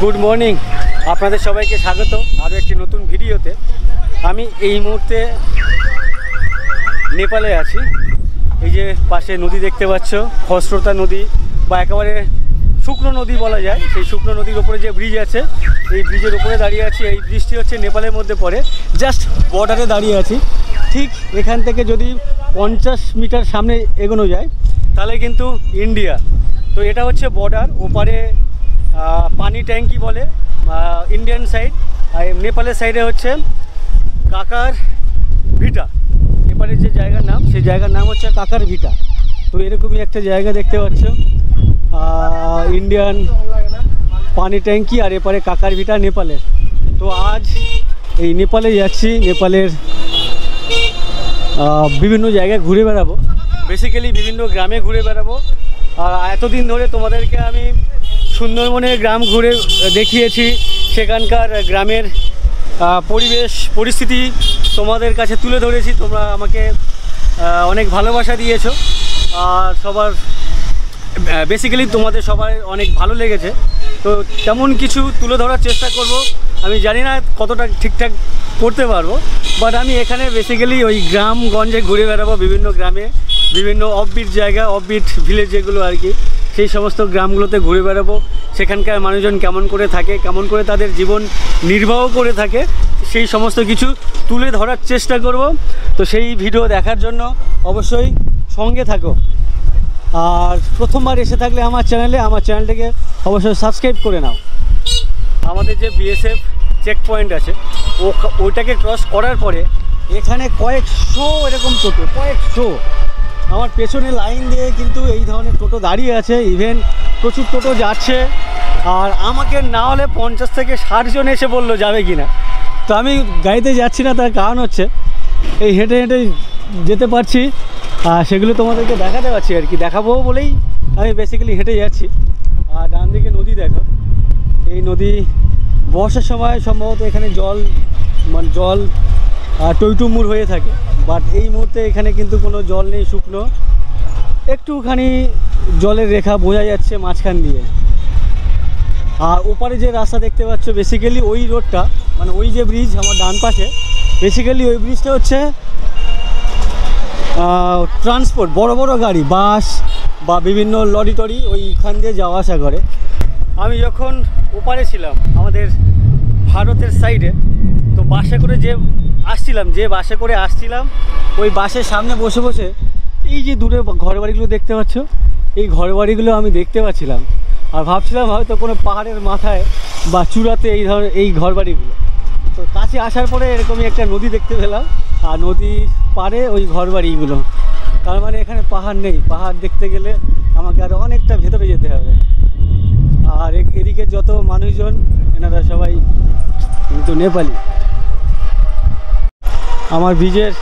Good morning, আপনাদের সবাইকে স্বাগত আরও একটি নতুন ভিডিওতে। আমি এই মুহূর্তে নেপালে আছি। এই যে পাশে নদী দেখতে পাচ্ছ, খসরোতা নদী বা একেবারে শুকনো নদী বলা যায়। সেই শুকনো নদীর ওপরে যে ব্রিজ আছে, এই ব্রিজের উপরে দাঁড়িয়ে আছি। এই ব্রিজটি হচ্ছে নেপালের মধ্যে পড়ে, জাস্ট বর্ডারে দাঁড়িয়ে আছি। ঠিক এখান থেকে যদি 50 মিটার সামনে এগোনো যায় তাহলে কিন্তু ইন্ডিয়া। তো এটা হচ্ছে বর্ডার, ওপারে পানি ট্যাঙ্কি বলে ইন্ডিয়ান সাইড, আর নেপালের সাইডে হচ্ছে কাকার ভিটা। এপারে যে জায়গার নাম, সেই জায়গার নাম হচ্ছে কাকার ভিটা। তো এরকমই একটা জায়গা দেখতে পাচ্ছ, ইন্ডিয়ান পানি ট্যাঙ্কি, আর এপারে কাকার ভিটা নেপালের। তো আজ এই নেপালে যাচ্ছি, নেপালের বিভিন্ন জায়গায় ঘুরে বেড়াবো, বেসিক্যালি বিভিন্ন গ্রামে ঘুরে বেড়াবো। আর এতদিন ধরে তোমাদেরকে আমি সুন্দরবনের গ্রাম ঘুরে দেখিয়েছি, সেখানকার গ্রামের পরিবেশ পরিস্থিতি তোমাদের কাছে তুলে ধরেছি। তোমরা আমাকে অনেক ভালোবাসা দিয়েছো, আর সবার বেসিক্যালি তোমাদের সবার অনেক ভালো লেগেছে। তো তেমন কিছু তুলে ধরার চেষ্টা করব। আমি জানি না কতটা ঠিকঠাক করতে পারবো, বাট আমি এখানে বেসিক্যালি ওই গ্রামগঞ্জে ঘুরে বেড়াবো, বিভিন্ন গ্রামে, বিভিন্ন অফবিট জায়গা, অফবিট ভিলেজ যেগুলো আর কি, সেই সমস্ত গ্রামগুলোতে ঘুরে বেড়াবো। সেখানকার মানুষজন কেমন করে থাকে, কেমন করে তাদের জীবন নির্বাহ করে থাকে, সেই সমস্ত কিছু তুলে ধরার চেষ্টা করব। তো সেই ভিডিও দেখার জন্য অবশ্যই সঙ্গে থাকো। আর প্রথমবার এসে থাকলে আমার চ্যানেলটাকে অবশ্যই সাবস্ক্রাইব করে নাও। আমাদের যে বিএসএফ চেক পয়েন্ট আছে, ওইটাকে ক্রস করার পরে এখানে কয়েকশো এরকম টোটো, কয়েকশো। আমার পেছনে লাইন দিয়ে কিন্তু এই ধরনের টোটো দাঁড়িয়ে আছে, ইভেন প্রচুর টোটো যাচ্ছে। আর আমাকে না হলে 50 থেকে 60 জন এসে বললো যাবে কি না। তো আমি গাড়িতে যাচ্ছি না, তার কারণ হচ্ছে এই হেঁটে হেঁটে যেতে পারছি, আর সেগুলো তোমাদেরকে দেখাতে পারছি আর কি, দেখাবো বলেই আমি বেসিক্যালি হেঁটে যাচ্ছি। আর ডান দিকে নদী দেখো, এই নদী বর্ষার সময় সম্ভবত এখানে জল টইটুম্বুর হয়ে থাকে, বাট এই মুহূর্তে এখানে কিন্তু কোনো জল নেই, শুকনো। একটুখানি জলের রেখা বোঝা যাচ্ছে মাঝখান দিয়ে। আর ওপারে যে রাস্তা দেখতে পাচ্ছ, বেসিক্যালি ওই রোডটা, মানে ওই যে ব্রিজ আমার ডান পাশে, বেসিক্যালি ওই ব্রিজটা হচ্ছে ট্রান্সপোর্ট, বড় বড় গাড়ি, বাস বা বিভিন্ন লরি টরি ওইখান দিয়ে যাওয়া আসা করে। আমি যখন ওপারে ছিলাম আমাদের ভারতের সাইডে, তো বাসে করে যে বাসে করে আসছিলাম, ওই বাসের সামনে বসে বসে এই যে দূরে ঘরবাড়িগুলো দেখতে পাচ্ছ, এই ঘরবাড়িগুলো আমি দেখতে পাচ্ছিলাম। আর ভাবছিলাম হয়তো কোনো পাহাড়ের মাথায় বা চূড়াতে এই ধরনের এই ঘরবাড়িগুলো। তো কাছে আসার পরে এরকমই একটা নদী দেখতে পেলাম, আর নদীর পাড়ে ওই ঘরবাড়িগুলো। তার মানে এখানে পাহাড় নেই, পাহাড় দেখতে গেলে আমাকে আরও অনেকটা ভেতরে যেতে হবে। আর এদিকে যত মানুষজন, এনারা সবাই কিন্তু নেপালি। আমার ব্রিজের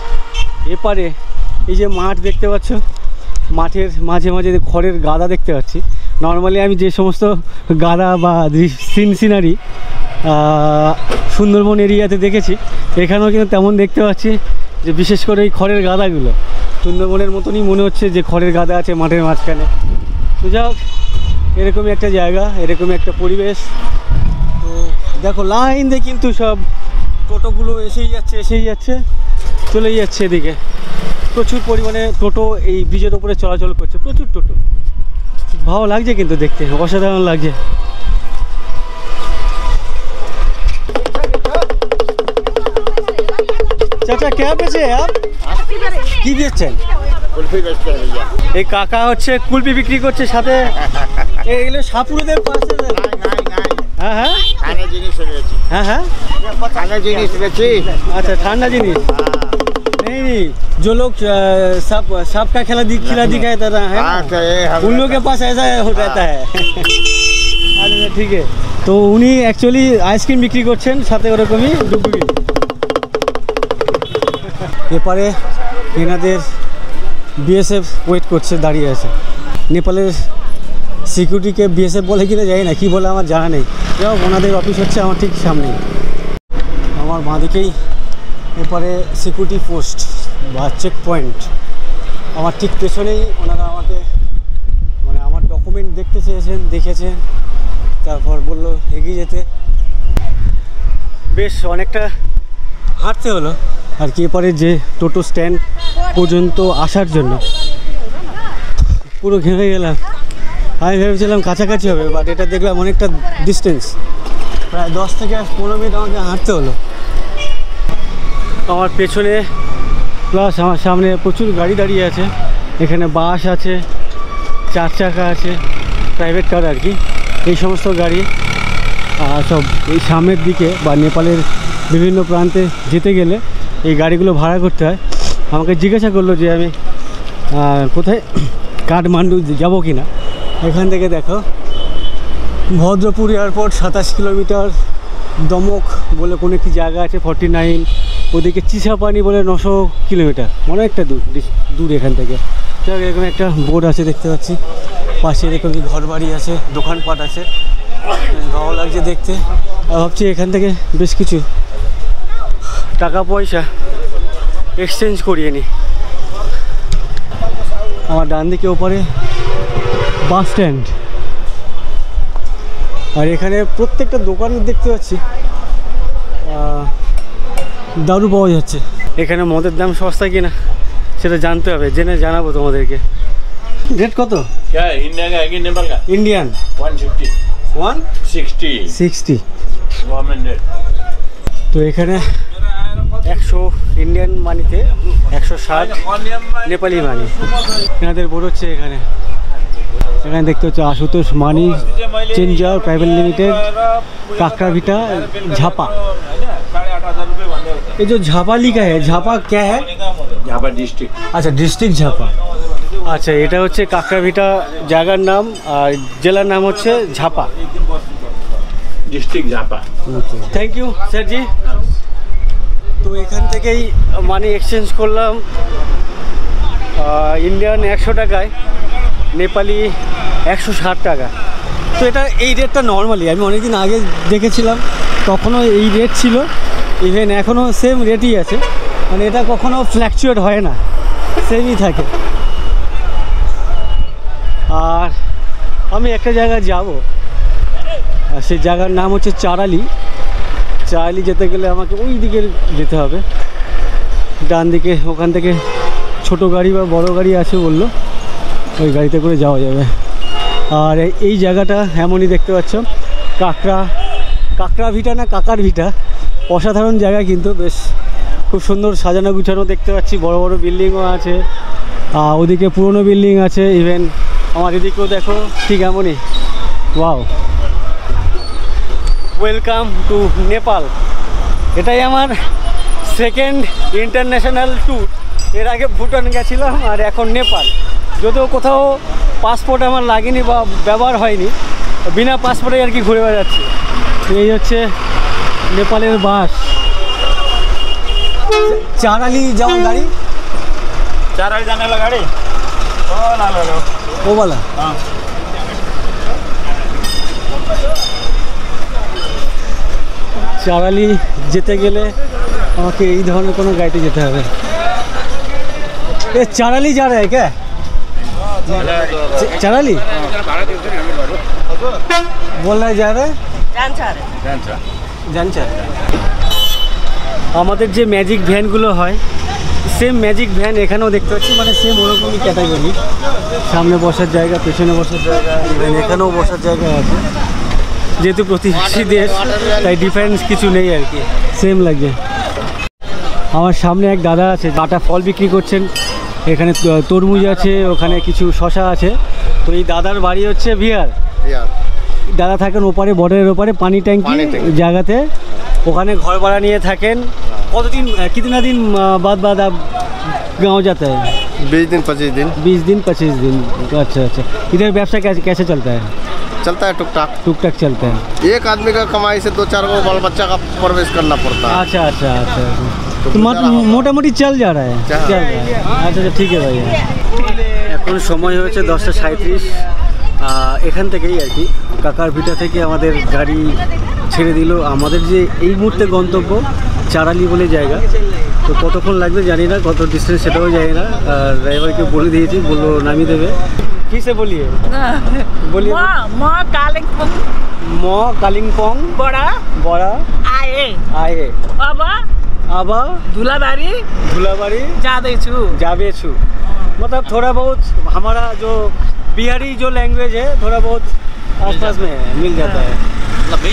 এপারে এই যে মাঠ দেখতে পাচ্ছ, মাঠের মাঝে মাঝে খড়ের গাদা দেখতে পাচ্ছি। নর্মালি আমি যে সমস্ত গাদা বা সিনারি সুন্দরবন এরিয়াতে দেখেছি, এখানেও কিন্তু তেমন দেখতে পাচ্ছি, যে বিশেষ করে এই খড়ের গাদাগুলো সুন্দরবনের মতনই মনে হচ্ছে যে খড়ের গাদা আছে মাঠের মাঝখানে। তো যাই হোক, এরকমই একটা জায়গা, এরকমই একটা পরিবেশ। তো দেখো লাইন দিয়ে কিন্তু সব টোটোগুলো এসেই যাচ্ছে চলেই যাচ্ছে। এদিকে প্রচুর পরিমাণে টোটো এই ব্রিজের ওপরে চলাচল করছে, প্রচুর টোটো। ভালো লাগছে কিন্তু দেখতে, অসাধারণ লাগছে। চাচা কে বেচে কি বেচছেন? এই কাকা হচ্ছে কুলপি বিক্রি করছে, সাথে এগুলো সাপুরদের পাশে। হ্যাঁ হ্যাঁ হ্যাঁ হ্যাঁ, अच्छा ठंडा जिनिस नहीं, जो लोग सांप का खेला दिखाया था है, उन लोगों के पास ऐसा हो जाता है। अच्छा ठीक है, तो उन्हीं एक्चुअली आइसक्रीम बिक्री করছেন, সাথে ওরকমই ডুবুরি। এপারে এনাদের বিএসএফ ওয়েট করছে, দাঁড়িয়ে আছে। নেপালের সিকিউরিটিকে বিএসএফ বলে কিনা জানি না, কি বলে আমার জানা নেই। যাও, ওনাদের অফিস হচ্ছে আমার ঠিক সামনে। আমার বাঁদিকেই এপারে সিকিউরিটি পোস্ট বা চেক পয়েন্ট, আমার ঠিক পেছনেই ওনারা আমাকে মানে আমার ডকুমেন্ট দেখতে চেয়েছেন, দেখেছেন, তারপর বললো এগিয়ে যেতে, বেশ অনেকটা হাঁটতে হলো আর কি এপারে যে টোটো স্ট্যান্ড পর্যন্ত আসার জন্য। পুরো ঘেমে গেলাম। আমি ভেবেছিলাম কাছাকাছি হবে, বাট এটা দেখলাম অনেকটা ডিস্টেন্স, প্রায় 10 থেকে 15 মিনিট আমাকে হাঁটতে হলো। আমার পেছনে প্লাস আমার সামনে প্রচুর গাড়ি দাঁড়িয়ে আছে। এখানে বাস আছে, 4 চাকা আছে, প্রাইভেট কার আর কি, এই সমস্ত গাড়ি সব এই সামনের দিকে বা নেপালের বিভিন্ন প্রান্তে যেতে গেলে এই গাড়িগুলো ভাড়া করতে হয়। আমাকে জিজ্ঞাসা করলো যে আমি কোথায় কাঠমান্ডু যাবো কি না। এখান থেকে দেখো ভদ্রপুর এয়ারপোর্ট 27 কিলোমিটার, দমক বলে কোনো একটি জায়গা আছে 49, ওদিকে চিসাপানি বলে 900 কিলোমিটার, অনেকটা দূর এখান থেকে। এরকম একটা বোর্ড আছে দেখতে পাচ্ছি, পাশে এরকম ঘর বাড়ি আছে, দোকানপাট আছে, ভালো লাগছে দেখতে। আর ভাবছি এখান থেকে বেশ কিছু টাকা পয়সা এক্সচেঞ্জ করিয়ে নিই। আমার ডান দিকে ওপারে বাস স্ট্যান্ড, আর এখানে প্রত্যেকটা দোকান দেখতে পাচ্ছি দারু পাওয়া যাচ্ছে। এখানে মদের দাম সস্তা কিনা সেটা জানতে হবে, জেনে জানাবো তোমাদেরকে। রেট কত? ইন্ডিয়ান 160 তো এখানে 100 ইন্ডিয়ান মানিতে 160 নেপালি মানি। এনাদের বোর্ড হচ্ছে এখানে দেখতে হচ্ছে आशुतोष मानी चेंजर प्राइवेट लिमिटेड, काकराभिटा, झापा। ये जो झापा लिखा है, झापा क्या है? झापा डिस्ट्रिक्ट। अच्छा, डिस्ट्रिक्ट झापा। আচ্ছা, এটা হচ্ছে কাকরাভিটা জায়গার নাম আর জেলার নাম হচ্ছে Jhapa, district Jhapa. Thank you sir ji. তো এখান থেকেই মানি এক্সচেঞ্জ করলাম ইন্ডিয়ান 100 টাকায়, নেপালি 160 টাকা। তো এটা এই রেটটা নর্মালি আমি অনেকদিন আগে দেখেছিলাম, তখনও এই রেট ছিল, ইভেন এখনও সেম রেটই আছে, মানে এটা কখনও ফ্ল্যাকচুয়েট হয় না, সেমই থাকে। আর আমি একটা জায়গায় যাব, সেই জায়গার নাম হচ্ছে চারালি। চারালি যেতে গেলে আমাকে ওই দিকে যেতে হবে, ডান দিকে। ওখান থেকে ছোট গাড়ি বা বড় গাড়ি আছে বললো, ওই গাড়িতে করে যাওয়া যাবে। আর এই জায়গাটা এমনই দেখতে পাচ্ছ, কাকরাভিটা না কাকারভিটা, অসাধারণ জায়গা কিন্তু, বেশ খুব সুন্দর সাজানো গুছানো দেখতে পাচ্ছি, বড় বড় বিল্ডিংও আছে, ওদিকে পুরনো বিল্ডিং আছে, ইভেন আমার এদিকেও দেখো ঠিক এমনই। Wow, welcome to Nepal. এটাই আমার সেকেন্ড ইন্টারন্যাশনাল ট্যুর। এর আগে ভুটান গেছিলাম আর এখন নেপাল। যদিও কোথাও পাসপোর্ট আমার লাগেনি বা ব্যবহার হয়নি, বিনা পাসপোর্টে আর কি ঘুরে বেড়াচ্ছি। এই হচ্ছে নেপালের বাস। চারালি যাওয়ার গাড়ি, चाराली जाने वाला गाड़ी ও वाला। চারালি যেতে গেলে আমাকে এই ধরনের কোনো গাড়িতে যেতে হবে। चाराली जा रहा है क्या? चाराली बोल रहा है जा रहा है जानछार। আমাদের যে ম্যাজিক ভ্যানগুলো হয়, সেম ম্যাজিক ভ্যান এখানেও দেখতে পাচ্ছি, মানে সেম ওরকমই ক্যাটাগরি। সামনে বসার জায়গা, পেছনে বসার জায়গা, ইভেন এখানেও বসার জায়গা আছে। যেহেতু প্রতিবেশী দেশ তাই ডিফারেন্স কিছু নেই আর কি, সেম লাগছে। আমার সামনে এক দাদা আছে, কাটা ফল বিক্রি করছেন। এখানে তরমুজ আছে, ওখানে কিছু শশা আছে। তো এই দাদার বাড়ি হচ্ছে বিহার। দাদা থাকেন ওপারে, বর্ডারের ওপারে পানি ট্যাঙ্কি জায়গাতে, ওখানে ঘর ভাড়া নিয়ে থাকেন। কতদিন कितना दिन बाद आप गाँव जाता है? 20 दिन 25 दिन। 20 दिन 25 दिन। अच्छा अच्छा। इधर व्यवसाय कैसे चलता है? चलता है टुक टाक चलता है। एक आदमी का कमाई से 2-4 को बाल बच्चा का परवरिश करना पड़ता है। अच्छा अच्छा अच्छा। तो मोटा मोटी चल जा रहा है। चल रहा है। अच्छा अच्छा, ठीक है भाई। এখন সময় হয়েছে 10:37। এখান থেকেই আর কি কাকারভিটা থেকে আমাদের গাড়ি ছেড়ে দিল আমাদের যে এই মুহূর্তে গন্তব্য চারালি বলে জায়গা। তো কতক্ষণ লাগবে জানি না, কত ডিস্টেন্স সেটাও জানি না। আর ড্রাইভারকে বলে দিয়েছি, বললো নামিয়ে দেবে। কিসে বলিয়ে? বলিয়ে म कालिम्पोङ बडा बडा आए आए अब अब धुलाबारी धुलाबारी जाँदैछु जाबेछु। मतलब थोड़ा बहुत हमारा जो बिहारी जो लैंग्वेज है थोड़ा बहुत आसपास में मिल जाता है।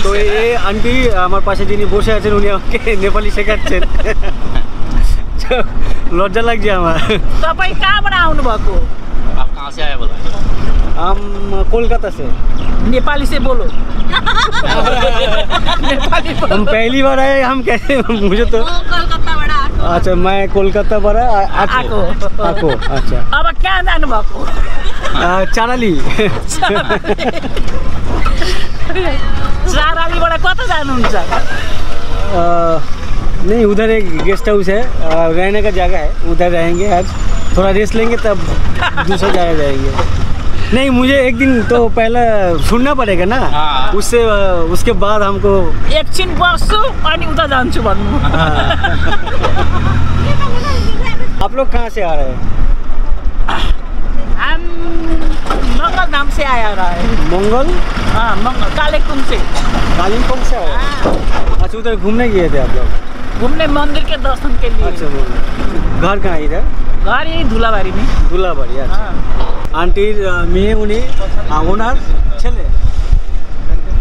तो ये आंटी আমার পাশে যিনি বসে আছেন উনি আমাকে নেপালি শেখাচ্ছেন। লজ্জা লাগছে আমার। तपाईँ कहाँबाट आउनुभएको? आप कहाँ से आए बोला? हम कोलकाता से। नेपाली से बोलो। नेपाली बोलो। हम पहली बार आए, हम कैसे मुझे तो अच्छा मैं कोलकाता बड़ा आको। आको अच्छा अब कहाँ जानुभएको? चाराली। चारालीबाट कता जानुहुन्छ? नहीं उधर एक गेस्ट हाउस है, रहने का जगह है, उधर रहेंगे आज। थोड़ा रेस्ट लेंगे तब दूसरा जगह जाएंगे। नहीं मुझे एक दिन तो पहला सुनना पड़ेगा ना, उससे उसके बाद हमको एकछिन बस्छु अनि उता जान्छु भन्नु। आप लोग कहाँ से आ रहे हैं? हम मंगल नाम से आया रहा है। मंगल हाँ मंगल कालेकुङ से। कालिम्पोङ से आए? अच्छा उधर घूमने गए थे आप लोग? घूमने मंदिर के दर्शन के लिए। अच्छा घर कहाँ इधर? घर यही धुलाबारी में। धुलाबाड़ी अच्छा। हाँ। आंटीर मेয়ে উনি ওনার ছেলে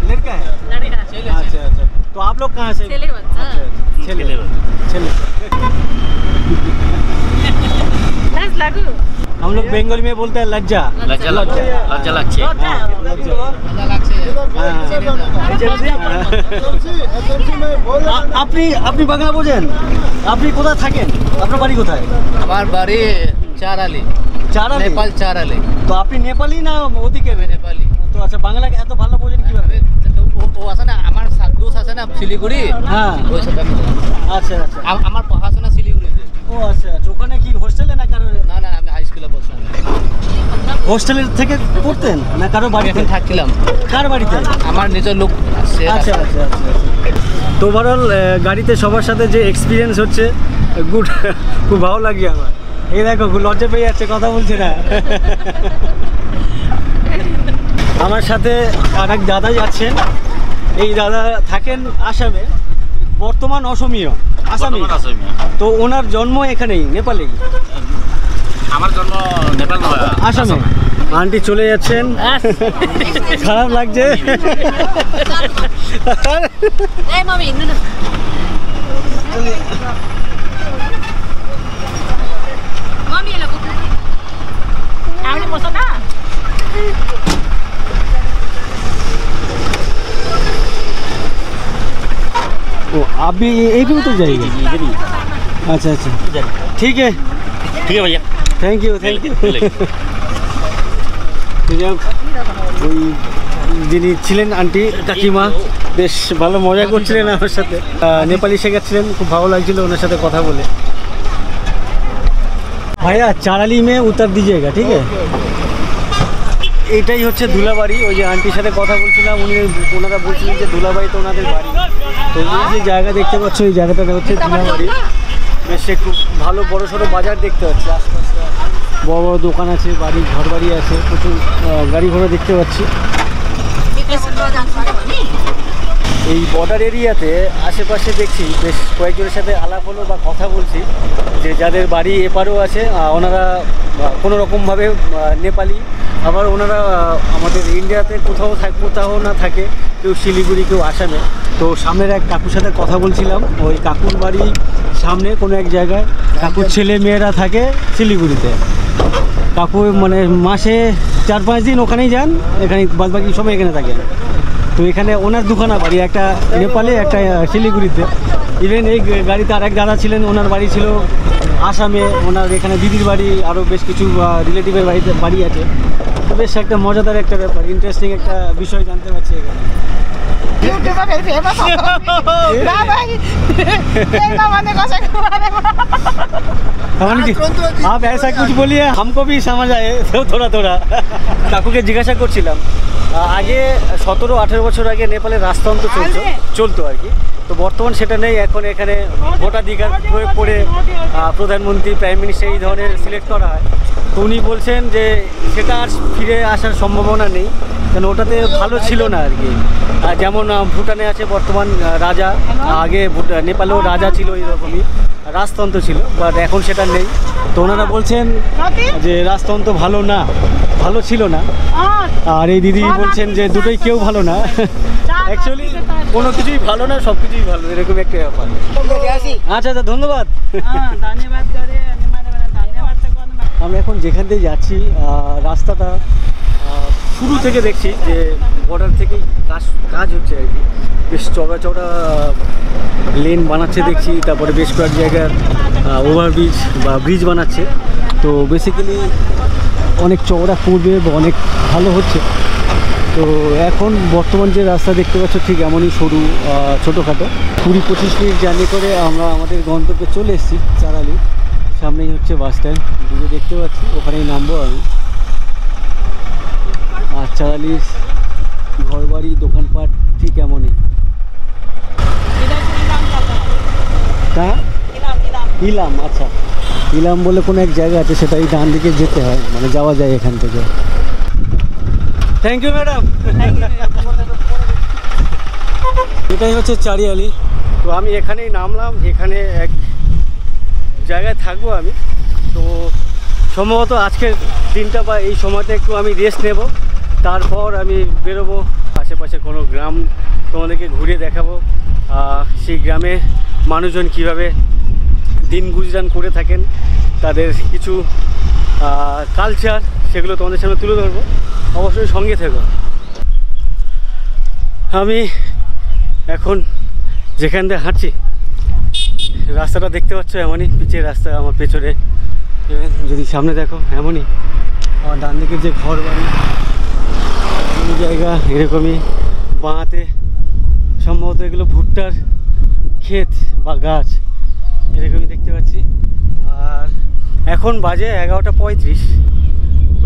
लड़का है? लड़का। अच्छा अच्छा तो आप लोग कहाँ से? ছেলে বাচ্চা। अच्छा, ছেলে ছেলে लाज लागु। हम लोग बंगाली में बोलते हैं लज्जा। लज्जा लगছে। लज्जा लगছে। আপনি আপনি বাংলা বোঝেন? আপনি কোথায় থাকেন? আপনার বাড়ি কোথায়? আমার বাড়ি চারালি, চারালি? নেপাল চারালি। তো আপনি নেপালি না ওদিকে? আমি নেপালি। তো আচ্ছা বাংলা এত ভালো বোঝেন কিভাবে? ও আছে না আমার দোষ আছে না শিলিগুড়ি, হ্যাঁ ওই সাথে আমি জানি। আচ্ছা আচ্ছা আমার পড়াশোনা শিলিগুড়িতে। ও আচ্ছা আচ্ছা ওখানে কি হোস্টেলে না কারো? না না আমি হাই স্কুলে পড়ছিলাম। হোস্টেলের থেকে পড়তেন না কারো বাড়িতে? এখন থাকছিলাম কার বাড়িতে? আমার নিজের লোক আছে। আচ্ছা আচ্ছা আচ্ছা তো ওভারঅল গাড়িতে সবার সাথে যে এক্সপিরিয়েন্স হচ্ছে গুড, খুব ভালো লাগে আমার। এই দেখো লজ্জা পেয়ে যাচ্ছে, কথা বলছে না। আমার সাথে আরেক দাদা যাচ্ছেন, এই দাদা থাকেন আসামে, বর্তমান অসমীয় আসামি। তো ওনার জন্ম এখানেই নেপালেই? আমার জন্ম নেপাল নয়, আসামে। আন্টি চলে যাচ্ছেন, খারাপ লাগছে। आउने मसँग ना? ओ आप भी यही पे उतर जाइए? अच्छा अच्छा ठीक है ঠিক আছে ভাইয়া। Thank you thank you. ওই যিনি ছিলেন আন্টি কাকিমা বেশ ভালো মজা করছিলেন আমার সাথে, নেপালি শেখাচ্ছিলেন, খুব ভালো লাগছিল ওনার সাথে কথা বলে। ভাইয়া চারালি মে উত্তর দিজিয়েগা, ঠিক আছে? এটাই হচ্ছে ধুলাবাড়ি। ওই যে আন্টির সাথে কথা বলছিলাম, ওনারা বলছিলেন যে ধুলাবাড়িতে ওনাদের বাড়ি। তো এই যে জায়গা দেখতে পাচ্ছ, এই জায়গাটা হচ্ছে ধুলাবাড়ি। বেশ একটু ভালো বড় সড়ো বাজার দেখতে পাচ্ছি, আশপাশে বড় বড় দোকান আছে, বাড়ি ঘর বাড়ি আছে, প্রচুর গাড়ি ঘোড়া দেখতে পাচ্ছি। এই বর্ডার এরিয়াতে আশেপাশে দেখছি বেশ কয়েকজনের সাথে আলাপ হলো বা কথা বলছি, যে যাদের বাড়ি এপারেও আছে ওনারা কোনো রকমভাবে নেপালি, আবার ওনারা আমাদের ইন্ডিয়াতে কোথাও না থাকে, কেউ শিলিগুড়ি কেউ আসামে। তো সামনের এক কাকুর সাথে কথা বলছিলাম, ওই কাকুর বাড়ি সামনে কোনো এক জায়গায়, কাকুর ছেলে মেয়েরা থাকে শিলিগুড়িতে। কাকু মানে মাসে 4-5 দিন ওখানেই যান, এখানে বাদবাকি সময় এখানে থাকেন। তো এখানে ওনার দুখানা বাড়ি, একটা নেপালে একটা শিলিগুড়িতে। ইভেন এই গাড়িতে আরেক দাদা ছিলেন, ওনার বাড়ি ছিল আসামে, ওনার এখানে দিদির বাড়ি, আরও বেশ কিছু রিলেটিভের বাড়ি আছে। তো বেশ একটা মজাদার একটা ব্যাপার, ইন্টারেস্টিং একটা বিষয় জানতে পারছি এখানে। YouTube में फिर फेमस हो ना भाई, देखना मैंने कैसे आप ऐसा कुछ बोलिए हमको भी समझ आए तो थोड़ा थोड़ा। কাকুকে জিজ্ঞাসা করছিলাম আগে 17-18 বছর আগে নেপালে রাজতন্ত্র চলতো আর কি। তো বর্তমান সেটা নেই, এখন এখানে ভোটাধিকার প্রয়োগ করে প্রধানমন্ত্রী, প্রাইম মিনিস্টার এই ধরনের সিলেক্ট করা হয়। তো উনি বলছেন যে সেটা আর ফিরে আসার সম্ভাবনা নেই, কারণ ওটাতে ভালো ছিল না আর কি। যেমন ভুটানে আছে বর্তমান রাজা, আগে নেপালেও রাজা ছিল, এইরকমই রাজতন্ত্র ছিল, বাট এখন সেটা নেই। তো ওনারা বলছেন যে রাজতন্ত্র ভালো ছিল না, আর এই দিদি বলছেন যে দুটোই কেউ ভালো না। অ্যাকচুয়ালি কোনো কিছুই ভালো না, সব কিছুই ভালো, এরকম একটা ব্যাপার। আচ্ছা আচ্ছা, ধন্যবাদ। আমি এখন যেখান থেকে যাচ্ছি রাস্তাটা শুরু থেকে দেখছি যে বর্ডার থেকেই কাজ হচ্ছে আর কি। বেশ চওড়া চওড়া লেন বানাচ্ছে দেখছি, তারপরে বেশ কয়েক জায়গার ওভারব্রিজ বা ব্রিজ বানাচ্ছে। তো বেসিক্যালি অনেক চওড়া করবে বা অনেক ভালো হচ্ছে। তো এখন বর্তমান যে রাস্তা দেখতে পাচ্ছ ঠিক এমনই সরু ছোটোখাটো। 20-25 মিনিট জার্নি করে আমরা আমাদের গন্তব্যে চলে এসেছি চারালি। সামনেই হচ্ছে বাস স্ট্যান্ড, দূরে দেখতে পাচ্ছি, ওখানেই নামবো আমি। আর চারালির ঘরবাড়ি দোকানপাট ঠিক এমনই। হ্যাঁ, ইলাম, আচ্ছা ইলাম বলে কোনো এক জায়গা আছে, সেটাই ডান দিকে যেতে হয়, মানে যাওয়া যায় এখান থেকে। Thank you madam. এটাই হচ্ছে চারিয়ালি। তো আমি এখানেই নামলাম, এখানে এক জায়গায় থাকবো আমি। তো সম্ভবত আজকের দিনটা বা এই সময়টা একটু আমি রেস্ট নেব, তারপর আমি বেরোবো আশেপাশে কোনো গ্রাম তোমাদেরকে ঘুরে দেখাবো। সেই গ্রামে মানুষজন কীভাবে দিন গুজরান করে থাকেন, তাদের কিছু কালচার, সেগুলো তোমাদের সামনে তুলে ধরবো। অবশ্যই সঙ্গে থেকো। আমি এখন যেখান দিয়ে হাঁটছি রাস্তাটা দেখতে পাচ্ছ এমনই, পিচের রাস্তা আমার পেছনে, যদি সামনে দেখো এমনই। আমার ডান দিকের যে ঘর বাড়ি এই জায়গা এরকমই, বাঁহাতে সম্ভবত এগুলো ভুট্টার ক্ষেত বা গাছ, এরকমই দেখতে পাচ্ছি। আর এখন বাজে 11:35,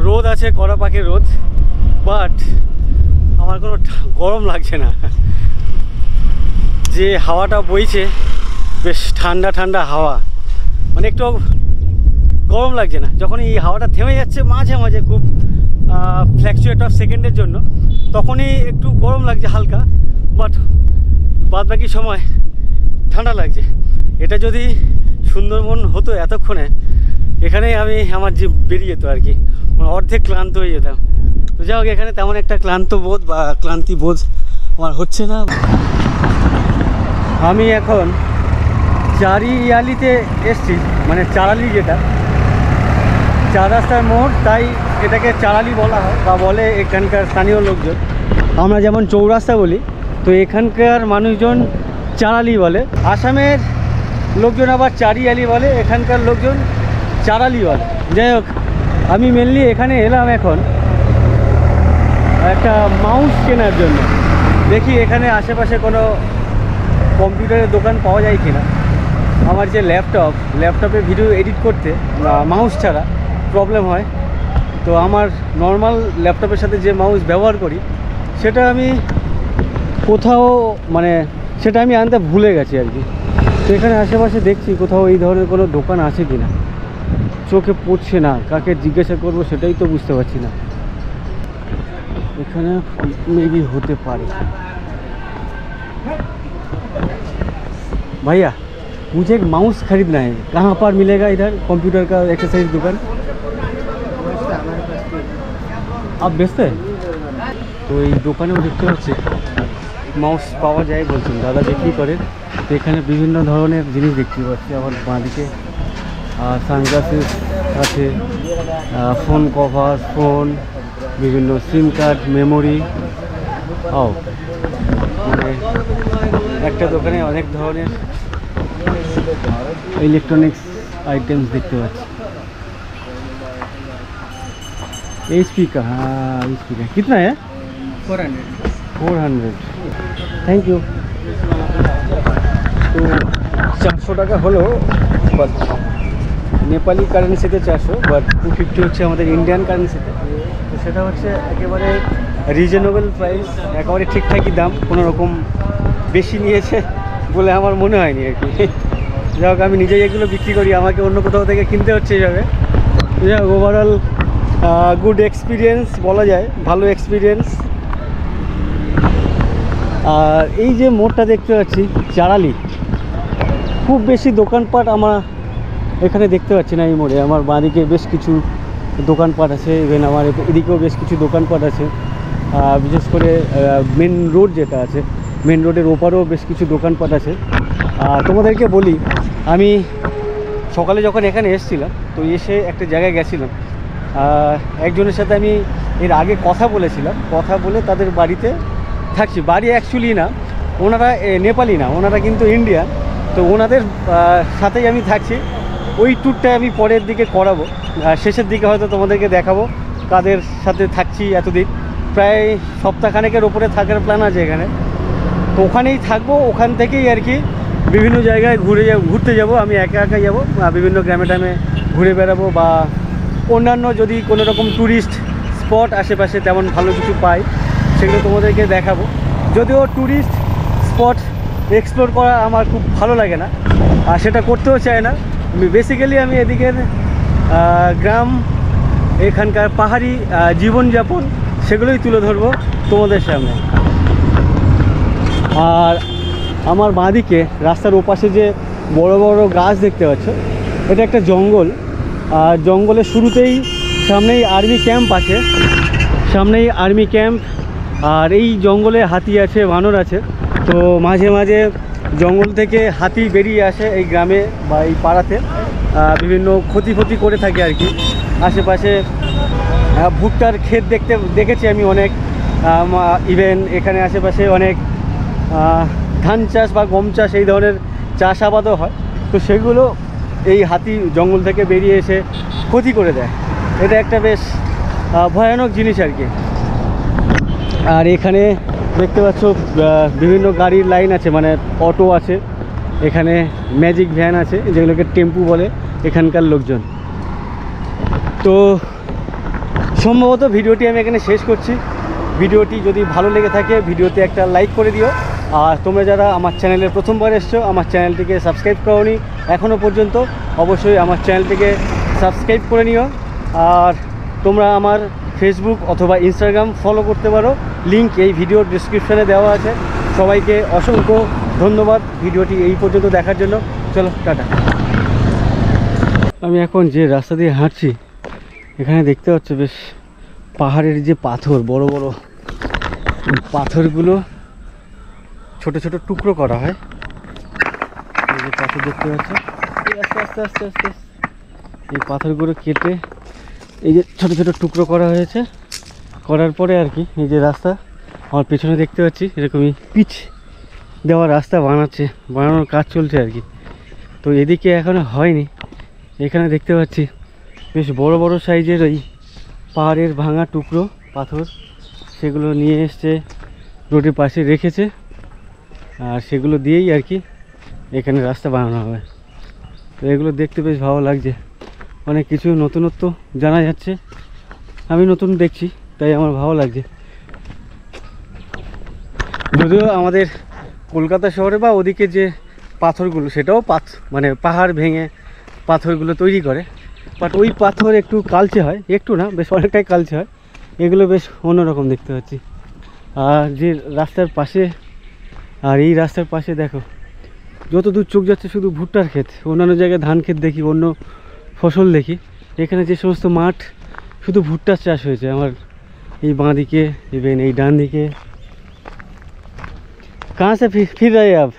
রোদ আছে, কড়া পাকে রোদ, বাট আমার কোনো গরম লাগছে না। যে হাওয়াটা বইছে বেশ ঠান্ডা ঠান্ডা হাওয়া, মানে একটু গরম লাগছে না। যখন এই হাওয়াটা থেমে যাচ্ছে মাঝে মাঝে খুব ফ্ল্যাকচুয়েট অফ সেকেন্ডের জন্য, তখনই একটু গরম লাগছে হালকা, বাট বাদ বাকি সময় ঠান্ডা লাগছে। এটা যদি সুন্দরবন হতো এতক্ষণে, এখানেই আমি আমার যে বেরিয়ে যেত আর কি, মানে অর্ধেক ক্লান্ত হয়ে যেতাম। তো যাই হোক, এখানে তেমন একটা ক্লান্তি বোধ আমার হচ্ছে না। আমি এখন চারিয়ালিতে এসছি, মানে চারালি, যেটা 4 রাস্তার মোড়, তাই এটাকে চারালি বলা হয় বা বলে এখানকার স্থানীয় লোকজন। আমরা যেমন চৌরাস্তা বলি, তো এখানকার মানুষজন চারালি বলে। আসামের লোকজন আবার চারিয়ালি বলে, এখানকার লোকজন চারালি বলে। যাই হোক, আমি মেনলি এখানে এলাম এখন একটা মাউস কেনার জন্য। দেখি এখানে আশেপাশে কোনো কম্পিউটারের দোকান পাওয়া যায় কিনা। আমার যে ল্যাপটপে ভিডিও এডিট করতে মাউস ছাড়া প্রবলেম হয়। তো আমার নর্মাল ল্যাপটপের সাথে যে মাউস ব্যবহার করি সেটা আমি কোথাও, মানে সেটা আমি আনতে ভুলে গেছি আর কি। তো এখানে আশেপাশে দেখছি কোথাও এই ধরনের কোনো দোকান আছে কিনা, চোখে পড়ছে না। কাকে জিজ্ঞাসা করব সেটাই তো বুঝতে পারছি না। এখানে মেবি होते पारे। भैया मुझे एक माउस खरीदना है, कहाँ पर मिलेगा इधर कंप्यूटर का एक्सरसाइज दुकान? आप बेचते हैं? তো এই দোকানেও দেখতে পাচ্ছি মাউস পাওয়া যায় বলছেন, দাদা বিক্রি করেন। তো এখানে বিভিন্ন ধরনের জিনিস দেখতে পাচ্ছি। আমার বাঁদিকে সানগ্লাসেস আছে, ফোন কভার, ফোন, বিভিন্ন সিম কার্ড, মেমোরি। মানে একটা দোকানে অনেক ধরনের ইলেকট্রনিক্স आइटम्स देखते पाচ্ছি। HP का, हाँ HP का कितना है? 400। Thank you. तो 400 টাকা হলো, বাট নেপালি কারেন্সিতে 400, বাট 250 হচ্ছে আমাদের ইন্ডিয়ান কারেন্সিতে। তো সেটা হচ্ছে একেবারে রিজনেবল প্রাইস, একেবারে ঠিকঠাকই দাম, কোনো রকম বেশি নিয়েছে বলে আমার মনে হয়নি আর কি। যাই হোক, আমি নিজেই এগুলো বিক্রি করি, আমাকে অন্য কোথাও থেকে কিনতে হচ্ছে এইভাবে। যাই হোক, ওভারঅল গুড এক্সপিরিয়েন্স বলা যায়, ভালো এক্সপিরিয়েন্স। আর এই যে মোড়টা দেখতে পাচ্ছি চারালি, খুব বেশি দোকানপাট আমার এখানে দেখতে পাচ্ছি না এই মোড়ে। আমার বাঁদিকে বেশ কিছু দোকানপাট আছে, ইভেন আমার এদিকেও বেশ কিছু দোকানপাট আছে। বিশেষ করে মেন রোড যেটা আছে, মেন রোডের ওপারেও বেশ কিছু দোকানপাট আছে। তোমাদেরকে বলি, আমি সকালে যখন এখানে এসেছিলাম, তো এসে একটা জায়গায় গেছিলাম, একজনের সাথে আমি এর আগে কথা বলেছিলাম, কথা বলে তাদের বাড়িতে থাকছি। বাড়ি অ্যাকচুয়ালি না, ওনারা নেপালি না, ওনারা কিন্তু ইন্ডিয়ান। তো ওনাদের সাথেই আমি থাকছি। ওই ট্যুরটা আমি পরের দিকে করাবো, শেষের দিকে হয়তো তোমাদেরকে দেখাবো কাদের সাথে থাকছি এতদিন। প্রায় সপ্তাহখানেকের ওপরে থাকার প্ল্যান আছে এখানে। তো ওখানেই থাকবো, ওখান থেকেই আর কি বিভিন্ন জায়গায় ঘুরতে যাব। আমি একা একা যাবো, বিভিন্ন গ্রামে টামে ঘুরে বেড়াবো, বা অন্যান্য যদি কোনো রকম ট্যুরিস্ট স্পট আশেপাশে তেমন ভালো কিছু পাই সেগুলো তোমাদেরকে দেখাবো। যদিও ট্যুরিস্ট স্পট এক্সপ্লোর করা আমার খুব ভালো লাগে না, আর সেটা করতেও চাই না। বেসিক্যালি আমি এদিকের গ্রাম, এখানকার পাহাড়ি জীবনযাপন সেগুলোই তুলে ধরবো তোমাদের সামনে। আর আমার বাঁদিকে রাস্তার ওপাশে যে বড় বড় গাছ দেখতে পাচ্ছ, এটা একটা জঙ্গল। আর জঙ্গলের শুরুতেই সামনেই আর্মি ক্যাম্প আছে, সামনেই আর্মি ক্যাম্প। আর এই জঙ্গলে হাতি আছে, বানর আছে। তো মাঝে মাঝে জঙ্গল থেকে হাতি বেরিয়ে আসে এই গ্রামে বা এই পাড়াতে, বিভিন্ন ক্ষতি করে থাকে আর কি। আশেপাশে ভুট্টার ক্ষেত দেখেছি আমি অনেক, ইভেন এখানে আশেপাশে অনেক ধান চাষ বা গম চাষ এই ধরনের চাষাবাদও হয়। তো সেগুলো এই হাতি জঙ্গল থেকে বেরিয়ে এসে ক্ষতি করে দেয়। এটা একটা বেশ ভয়ানক জিনিস আর কি। আর এখানে দেখতে পাচ্ছ বিভিন্ন গাড়ির লাইন আছে, মানে অটো আছে, এখানে ম্যাজিক ভ্যান আছে, যেগুলোকে টেম্পু বলে এখানকার লোকজন। তো সম্ভবত ভিডিওটি আমি এখানে শেষ করছি। ভিডিওটি যদি ভালো লেগে থাকে ভিডিওতে একটা লাইক করে দিও। আর তোমরা যারা আমার চ্যানেলে প্রথমবার এসছো, আমার চ্যানেলটিকে সাবস্ক্রাইব করোনি এখনও পর্যন্ত, অবশ্যই আমার চ্যানেলটিকে সাবস্ক্রাইব করে নিও। আর তোমরা আমার ফেসবুক অথবা ইনস্টাগ্রাম ফলো করতে পারো, লিংক এই ভিডিওর ডিসক্রিপশানে দেওয়া আছে। সবাইকে অসংখ্য ধন্যবাদ ভিডিওটি এই পর্যন্ত দেখার জন্য। চলো, টাটা। আমি এখন যে রাস্তা দিয়ে হাঁটছি, এখানে দেখতে পাচ্ছ বেশ পাহাড়ের যে পাথর, বড় বড় পাথরগুলো ছোট ছোট টুকরো করা হয়। এই যে পাথর দেখতে পাচ্ছ, আস্তে আস্তে আস্তে আস্তে এই পাথরগুলো কেটে এই যে ছোট ছোট টুকরো করা হয়েছে। করার পরে আর কি এই যে রাস্তা আমার পেছনে দেখতে পাচ্ছি, এরকমই পিচ দেওয়া রাস্তা বানানোর কাজ চলছে আর কি। তো এদিকে এখনো হয়নি। এখানে দেখতে পাচ্ছি বেশ বড় বড় সাইজের ওই পাহাড়ের ভাঙা টুকরো পাথর, সেগুলো নিয়ে এসছে রোডের পাশে রেখেছে, আর সেগুলো দিয়েই আর কি এখানে রাস্তা বানানো হবে। তো এগুলো দেখতে বেশ ভালো লাগছে, অনেক কিছু নতুনত্ব জানা যাচ্ছে। আমি নতুন দেখছি, তাই আমার ভালো লাগছে। যদিও আমাদের কলকাতা শহরে বা ওদিকে যে পাথরগুলো, সেটাও মানে পাহাড় ভেঙে পাথরগুলো তৈরি করে, বাট ওই পাথর একটু কালচে হয়, একটু না বেশ অনেকটাই কালচে হয়। এগুলো বেশ অন্যরকম দেখতে পাচ্ছি। আর যে রাস্তার পাশে, আর এই রাস্তার পাশে দেখো যত দূর চোখ যাচ্ছে শুধু ভুট্টার ক্ষেত। অন্যান্য জায়গায় ধান ক্ষেত দেখি, অন্য ফসল দেখি, এখানে যে সমস্ত মাঠ শুধু ভুট্টার চাষ হয়েছে। আমার এই বাঁ দিকে, ইভেন এই ডান দিকে। कहाँ से फिर रहे आप?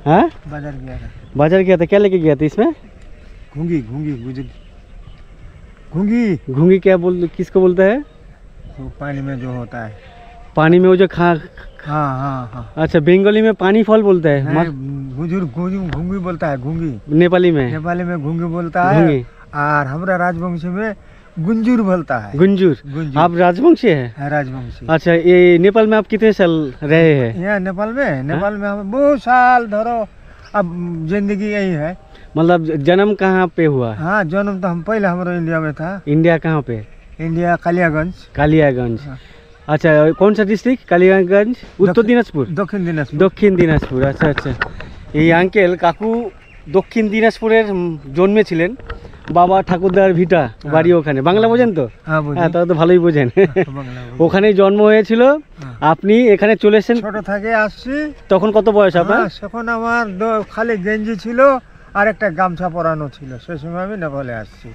हाँ, बाजार गया था। बाजार गया था, क्या लेके गया था इसमें? घूंगी घूंगी घूंगी घूंगी क्या किसको बोलता है? तो पानी में जो होता है। पानी में वो जो हाँ हाँ हाँ। अच्छा, बंगाली में पानी फल बोलता है, घूंगी बोलता है, घूंगी नेपाली में घूंगी बोलता है। घूंगी। और हमारा राजवंशी में गुंजूर बोलता है। गुंजूर। आप राजवंशी है? राजवंशी। अच्छा, ये नेपाल में आप कितने साल रहे हैं? यहाँ नेपाल में हम बहुत साल धरो, अब जिंदगी यही है। मतलब जन्म कहाँ पे हुआ? हाँ, जन्म तो हम पहले हमारा इंडिया में था। इंडिया कहाँ पे? इंडिया कालियागंज। कालियागंज। আচ্ছা কোন সা ডিস্ট্রিক্ট? কালিয়াগঞ্জ, উত্তর দিনাজপুর, দক্ষিণ দিনাজপুর। দক্ষিণ দিনাজপুর। আচ্ছা আচ্ছা। এই আঙ্কেল কাকু দক্ষিণ দিনাজপুরের জন্মেছিলেন। বাবা ঠাকুরদার ভিটা বাড়ি ওখানে। বাংলা বোঝেন তো? হ্যাঁ, বুঝি। হ্যাঁ, তাহলে তো ভালোই বোঝেন। বাংলা বুঝি। ওখানেই জন্ম হয়েছিল। আপনি এখানে চলে এসেছেন ছোট থেকে আসছি। তখন কত বয়স আপনার? হ্যাঁ, তখন আমার খালি গেঞ্জি ছিল আর একটা গামছা পরানো ছিল, সেই সময় আমি নেপালে আসছি।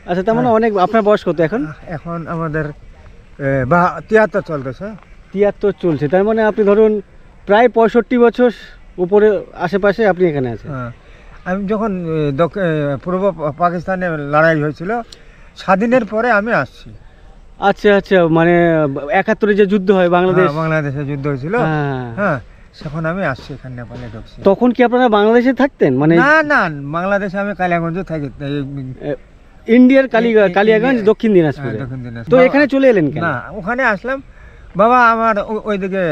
আচ্ছা, তার মানে অনেক। আপনার বয়স কত এখন? এখন আমাদের 73 চলতেছে। 73 চলছে। তার মানে আপনি ধরুন প্রায় 65 বছর উপরে আশেপাশে আপনি এখানে আছেন। হ্যাঁ, আমি যখন পূর্ব পাকিস্তানে লড়াই হয়েছিল, স্বাধীনের পরে আমি আসছি। আচ্ছা আচ্ছা, মানে 71-এ যে যুদ্ধ হয় বাংলাদেশ, হ্যাঁ, বাংলাদেশে যুদ্ধ হয়েছিল। হ্যাঁ। হ্যাঁ, তখন আমি আসছি এখানে, নেপালে ঢুকছি। তখন কি আপনারা বাংলাদেশে থাকতেন? মানে না না, বাংলাদেশে আমি কালিয়াগঞ্জে থাকি। ইন্ডিয়ার কালিয়াগঞ্জ, দক্ষিণ দিনাজপুরে। হ্যাঁ, দক্ষিণ দিনাজপুর। তো এখানে চলে এলেন কেন? না, ওখানে আসলাম। বাবা আমার ওইদিকে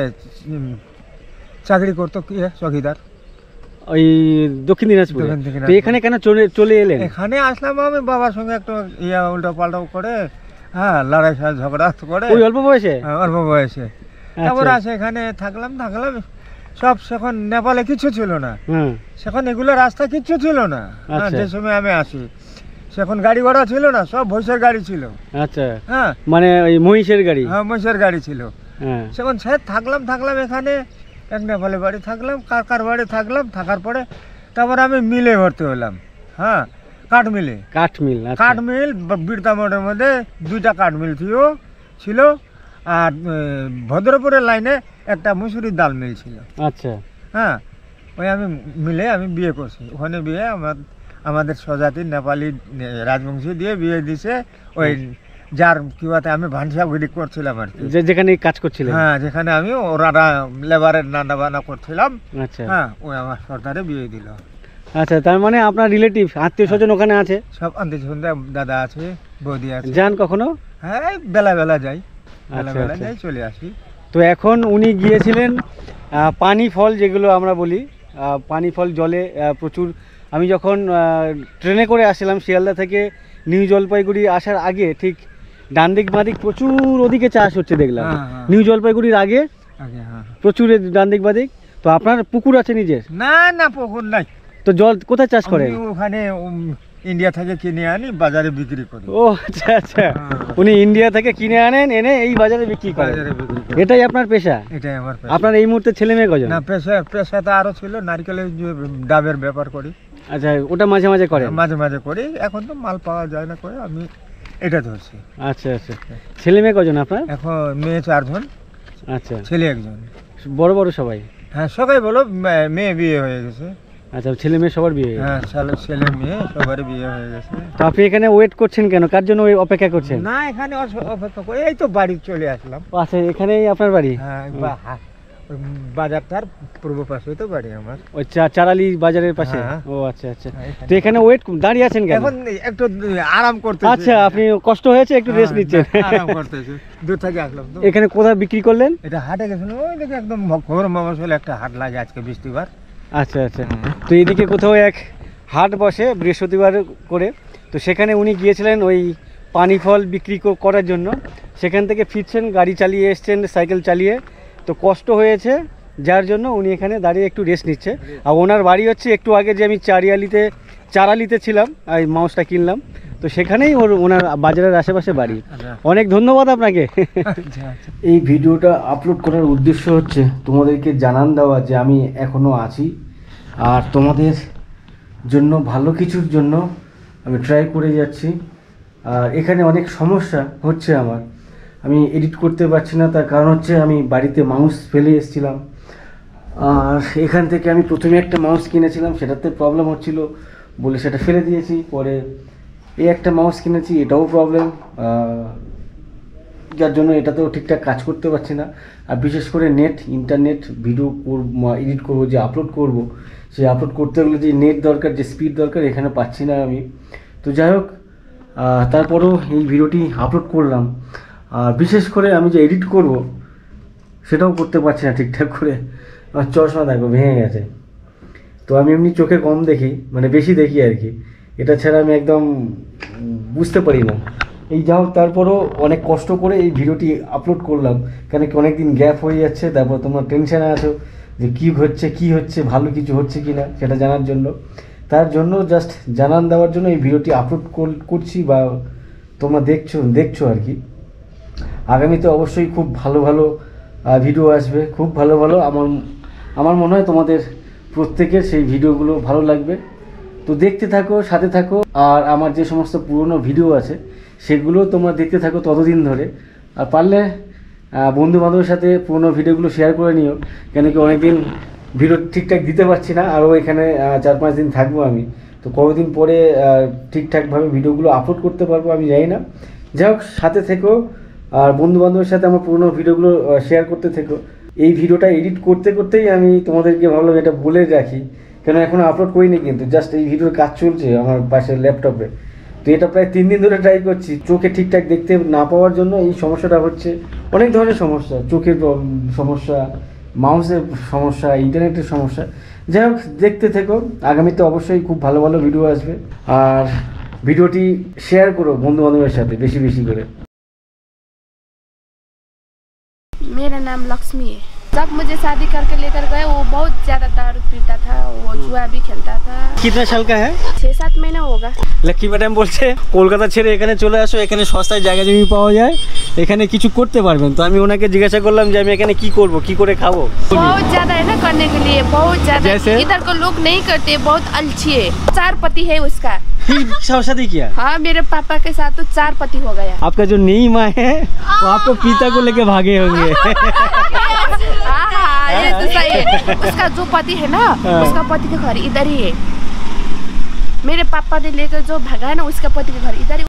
চাকরি করতো, কি চৌকিদার, ওই দক্ষিণ দিনাজপুরে। দক্ষিণ দিনাজপুরে। তো এখানে কেন চলে এলেন? এখানে আসলাম আমি বাবার সঙ্গে একটু উল্টো পাল্টা করে, হ্যাঁ, লড়াই ঝগড়া করে ওই অল্প বয়সে? অল্প বয়সে। তারপরে আসে এখানে থাকলাম। সব সেখন নেপালে কিছু ছিল না। হুম। সেখন এগুলো রাস্তা কিচ্ছু ছিল না। হ্যাঁ, আচ্ছা। যে সময় আমি আসি সেখন গাড়ি ঘোড়া ছিল না, সব ভৈষের গাড়ি ছিল। আচ্ছা, হ্যাঁ, মানে ওই মহিষের গাড়ি। হ্যাঁ, মহিষের গাড়ি ছিল। হ্যাঁ। সেখন সে থাকলাম এখানে, এক নেপালে বাড়ি থাকলাম, কাকার বাড়ি থাকলাম। থাকার পরে তারপরে আমি মিলে ভর্তি হলাম। হ্যাঁ, কাঠ মিলে। কাঠ মিল। আচ্ছা। কাঠ মিল বীরতা মোড়ের মধ্যে 2টা কাঠ মিল ছিল। আর ভদ্রপুরের লাইনে একটা মুসুরির ডাল মিল ছিল। আচ্ছা। হ্যাঁ, ওই আমি মিলে আমি বিয়ে করছি। ওখানে বিয়ে আমাদের স্বজাতি নেপালি রাজবংশী দিয়ে বিয়ে দিছে। ওই যার কিবাতে আমি ভান্সাগুড়ি করছিলাম আর কি, যেখানে কাজ করছিলেন? হ্যাঁ, যেখানে আমি ওরা লেবারের রান্না বান্না করছিলাম। আচ্ছা। হ্যাঁ, ওই আমার সর্দারে বিয়ে দিল। আচ্ছা, তার মানে আপনার রিলেটিভ আত্মীয় স্বজন ওখানে আছে? সব আনতে শুনতে দাদা আছে, বৌদি আছে। যান কখনো? হ্যাঁ, বেলা যাই, বেলা আচ্ছা। যাই, চলে আসি। তো এখন উনি গিয়েছিলেন পানি ফল, যেগুলো আমরা বলি পানি ফল, জলে প্রচুর। আমি যখন ট্রেনে করে আসছিলাম শিয়ালদা থেকে নিউ জলপাইগুড়ি আসার আগে, ঠিক ডান দিক বাঁ দিক প্রচুর ওদিকে চাষ হচ্ছে দেখলাম। হ্যাঁ, হ্যাঁ। নিউ জলপাইগুড়ির আগে আগে, হ্যাঁ। প্রচুর ডান দিক বাঁ দিক। তো আপনার পুকুর আছে নিজের? না, পুকুর নাই। তো জল কোথায় চাষ করেন? আমি ওখানে ইন্ডিয়া থেকে কিনে আনি, বাজারে বিক্রি করি। ও আচ্ছা আচ্ছা, উনি ইন্ডিয়া থেকে কিনে আনেন, এনে এই বাজারে বিক্রি করেন। বাজারে বিক্রি করি। এটাই আপনার পেশা? এটাই আমার পেশা। আপনার এই মুহূর্তে ছেলে মেয়ে কজন? না, পেশা তো আরো ছিল, নারকেলের যে ডাবের ব্যাপার করি। আচ্ছা, ওটা মাঝে মাঝে করেন? মাঝে মাঝে করি, এখন তো মাল পাওয়া যায় না করে আমি এটা ধরছি। আচ্ছা আচ্ছা। ছেলে মেয়ে কজন আপনার? এখন মেয়ে 4 জন, আচ্ছা। ছেলে 1 জন। বড় বড় সবাই? হ্যাঁ, সবাই বলো, মেয়ে বিয়ে হয়ে গেছে। আচ্ছা, ছেলে মেয়ে সবার বিয়ে হয়ে গেছে। হ্যাঁ, ছেলে মেয়ে সবারই বিয়ে হয়ে গেছে। তো আপনি এখানে ওয়েট করছেন কেন? কার জন্য অপেক্ষা করছেন? না, এখানে অপেক্ষা করে এই তো বাড়ি চলে আসলাম। আচ্ছা, এখানেই আপনার বাড়ি? হ্যাঁ, ওই বাজারটার পূর্ব পাশে তো বাড়ি আমার। ওই চারালি বাজারের পাশে? হ্যাঁ। ও আচ্ছা আচ্ছা। তো এখানে দাঁড়িয়ে আছেন কেন? এখন একটু আরাম করতে। আচ্ছা, আপনি কষ্ট হয়েছে, একটু রেস্ট নিচ্ছেন। আরাম করতেছি, দূর থেকে আসলাম তো। এখানে কোথায় বিক্রি করলেন? এটা হাটে গেছিল, ওই দেখে একদম ঘোর মফস্বল একটা হাট লাগে আজকে বৃহস্পতিবার। আচ্ছা আচ্ছা। তো এদিকে কোথাও এক হাট বসে বৃহস্পতিবার করে, তো সেখানে উনি গিয়েছিলেন ওই পানি ফল বিক্রি করার জন্য। সেখান থেকে ফিরছেন, গাড়ি চালিয়ে এসছেন, সাইকেল চালিয়ে। তো কষ্ট হয়েছে, যার জন্য উনি এখানে দাঁড়িয়ে একটু রেস্ট নিচ্ছে। আর ওনার বাড়ি হচ্ছে একটু আগে যে আমি চারালিতে ছিলাম, এই মাউসটা কিনলাম, তো সেখানেই ওনার বাজারের আশেপাশে বাড়ি। অনেক ধন্যবাদ আপনাকে। এই ভিডিওটা আপলোড করার উদ্দেশ্য হচ্ছে তোমাদেরকে জানান দেওয়া যে আমি এখনও আছি, আর তোমাদের জন্য ভালো কিছুর জন্য আমি ট্রাই করে যাচ্ছি। আর এখানে অনেক সমস্যা হচ্ছে আমার, আমি এডিট করতে পারছি না। তার কারণ হচ্ছে আমি বাড়িতে মাউস ফেলে এসেছিলাম, আর এখান থেকে আমি প্রথমে একটা মাউস কিনেছিলাম, সেটাতে প্রবলেম হচ্ছিল বলে সেটা ফেলে দিয়েছি। পরে এই একটা মাউস কিনেছি, এটাও প্রবলেম, যার জন্য এটাতেও ঠিকঠাক কাজ করতে পারছি না। আর বিশেষ করে ইন্টারনেট ভিডিও এডিট করবো, যে আপলোড করব, সেই আপলোড করতে গেলে যে নেট দরকার, যে স্পিড দরকার, এখানে পাচ্ছি না আমি। তো যাই হোক, তারপরেও এই ভিডিওটি আপলোড করলাম। আর বিশেষ করে আমি যে এডিট করব সেটাও করতে পারছি না ঠিকঠাক করে। আমার চশমা দেখো ভেঙে গেছে। তো আমি এমনি চোখে কম দেখি, মানে বেশি দেখি আর কি, এটা ছাড়া আমি একদম বুঝতে পারি না এই যাও তারপরও অনেক কষ্ট করে এই ভিডিওটি আপলোড করলাম, কেন কি অনেক দিন গ্যাপ হয়ে যাচ্ছে, তারপর তোমরা টেনশনে আছো যে কী হচ্ছে ভালো কিছু হচ্ছে কি না সেটা জানার জন্য, তার জন্য জাস্ট জানান দেওয়ার জন্য এই ভিডিওটি আপলোড করছি বা তোমরা দেখছো আর কি। আগামীতে অবশ্যই খুব ভালো ভালো ভিডিও আসবে, খুব ভালো আমার মনে হয় তোমাদের প্রত্যেকের সেই ভিডিওগুলো ভালো লাগবে। তো দেখতে থাকো, সাথে থাকো, আর আমার যে সমস্ত পুরনো ভিডিও আছে সেগুলো তোমরা দেখতে থাকো ততদিন ধরে। আর পারলে বন্ধু বান্ধবের সাথে পুরনো ভিডিওগুলো শেয়ার করে নিও, কেন কি অনেকদিন ভিডিও ঠিকঠাক দিতে পারছি না, আরও এখানে 4-5 দিন থাকবো আমি, তো কতদিন পরে ঠিকঠাকভাবে ভিডিওগুলো আপলোড করতে পারবো আমি জানি না। যাই হোক, সাথে থেকো আর বন্ধু বান্ধবের সাথে আমার পুরনো ভিডিওগুলো শেয়ার করতে থেকো। এই ভিডিওটা এডিট করতেই আমি তোমাদেরকে ভাবলাম এটা বলে রাখি, কেন এখনও আপলোড করিনি, কিন্তু জাস্ট এই ভিডিওর কাজ চলছে আমার পাশের ল্যাপটপে। তো এটা প্রায় 3 দিন ধরে ট্রাই করছি, চোখে ঠিকঠাক দেখতে না পাওয়ার জন্য এই সমস্যাটা হচ্ছে। অনেক ধরনের সমস্যা, চোখের সমস্যা, মাউসের সমস্যা, ইন্টারনেটের সমস্যা। যাই হোক, দেখতে থেকো, আগামীতে অবশ্যই খুব ভালো ভালো ভিডিও আসবে। আর ভিডিওটি শেয়ার করো বন্ধু বান্ধবের সাথে বেশি বেশি করে। मेरा नाम लक्ष्मी है। जब मुझे शादी करके लेकर गए वो बहुत ज़्यादा दारू पीता था, वो जुआ भी खेलता था। कितना साल का है? 6-7 महीना होगा। লক্ষ্মী ম্যাডাম বলছে কলকাতা ছেড়ে এখানে চলে আসো, এখানে সস্তায় জায়গা জমি পাওয়া যায়, এখানে কিছু করতে পারবেন। তো আমি ওনাকে জিজ্ঞাসা করলাম যে আমি এখানে কি করব, কি করে খাবো। बहुत ज़्यादा है ना करने के लिए, बहुत ज़्यादा। जैसे? इधर को लोग नहीं करते, बहुत अलछी है। 4 पति है उसका। शादी किया? हाँ, मेरे पापा के साथ तो 4 पति हो गया। आपका जो नई माँ है वो आपको पिता को लेके भागे होंगे। हाँ, ये तो सही है। उसका जो पति है ना, उसका पति का घर इधर ही है। मेरे पापा ने लेकर जो भागा है ना, उसका पति का घर इधर ही।